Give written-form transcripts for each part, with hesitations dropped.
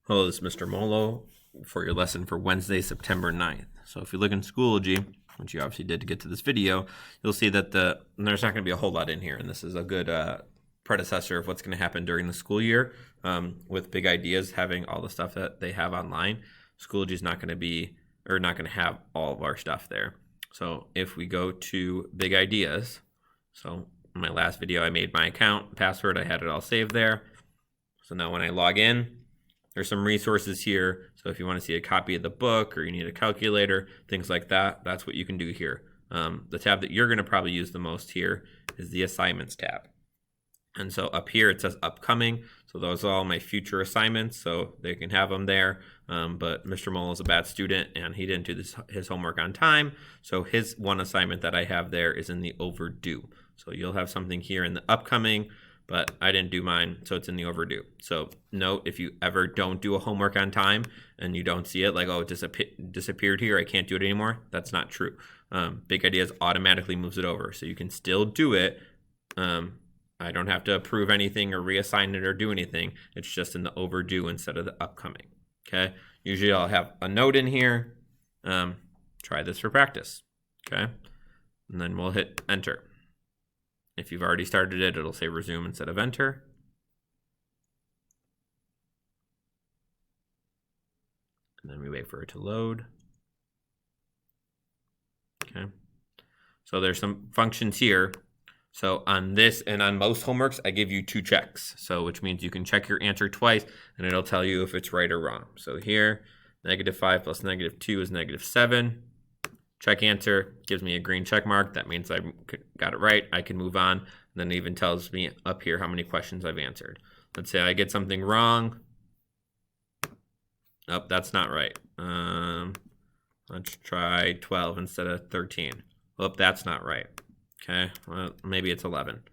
Hello, this is Mr. Molo for your lesson for Wednesday, September 9th. So if you look in Schoology, which you obviously did to get to this video, you'll see that there's not going to be a whole lot in here, and this is a good predecessor of what's going to happen during the school year with Big Ideas having all the stuff that they have online. Schoology is not going to have all of our stuff there. So if we go to Big Ideas, so in my last video I made my account password, I had it all saved there. So now when I log in, there's some resources here. So if you want to see a copy of the book or you need a calculator, things like that, that's what you can do here. The tab that you're going to probably use the most here is the assignments tab. And so up here it says upcoming. So those are all my future assignments, so they can have them there. But Mr. Molo is a bad student and he didn't do his homework on time. So his one assignment that I have there is in the overdue. So you'll have something here in the upcoming, but I didn't do mine, so it's in the overdue. So note, if you ever don't do a homework on time and you don't see it, like, oh, it disappeared here, I can't do it anymore, that's not true. Big Ideas automatically moves it over, so you can still do it. I don't have to approve anything or reassign it or do anything. It's just in the overdue instead of the upcoming, okay? Usually I'll have a note in here. Try this for practice, okay? And then we'll hit enter. If you've already started it, it'll say resume instead of enter. And then we wait for it to load. Okay. So there's some functions here. So on this and on most homeworks, I give you 2 checks. So which means you can check your answer twice and it'll tell you if it's right or wrong. So here, -5 plus -2 is -7. Check answer gives me a green check mark. That means I got it right. I can move on. And then it even tells me up here how many questions I've answered. Let's say I get something wrong. Oh, that's not right. Let's try 12 instead of 13. Oh, that's not right. Okay, well, maybe it's 11.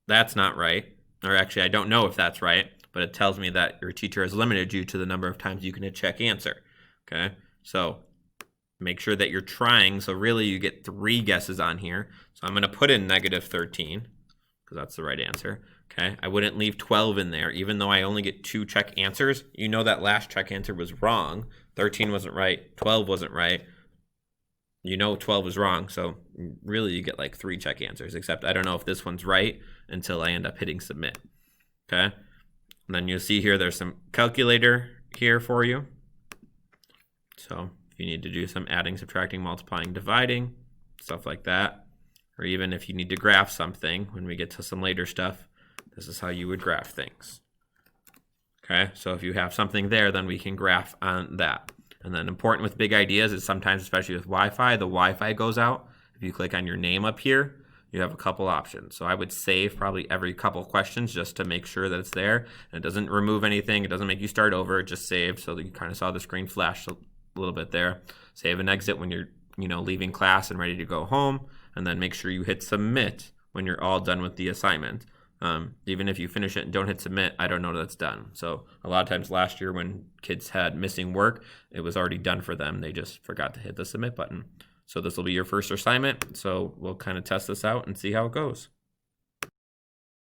That's not right. Or actually, I don't know if that's right, but it tells me that your teacher has limited you to the number of times you can hit check answer. Okay, so make sure that you're trying. So really you get 3 guesses on here. So I'm going to put in -13 because that's the right answer. Okay, I wouldn't leave 12 in there even though I only get 2 check answers. You know that last check answer was wrong. 13 wasn't right. 12 wasn't right. You know 12 is wrong. So really you get like 3 check answers, except I don't know if this one's right until I end up hitting submit. Okay, and then you'll see here there's some calculator here for you. So you need to do some adding, subtracting, multiplying, dividing, stuff like that. Or even if you need to graph something, when we get to some later stuff, this is how you would graph things. Okay, so if you have something there, then we can graph on that. And then important with Big Ideas is sometimes, especially with Wi-Fi, the Wi-Fi goes out. If you click on your name up here, you have a couple options. So I would save probably every couple questions just to make sure that it's there. And it doesn't remove anything. It doesn't make you start over. It just saved so that you kind of saw the screen flash a little bit there. Save and exit when you're leaving class and ready to go home, and then make sure you hit submit when you're all done with the assignment. Even if you finish it and don't hit submit, I don't know that's done. So a lot of times last year when kids had missing work, it was already done for them. They just forgot to hit the submit button. So this will be your first assignment. So we'll kind of test this out and see how it goes.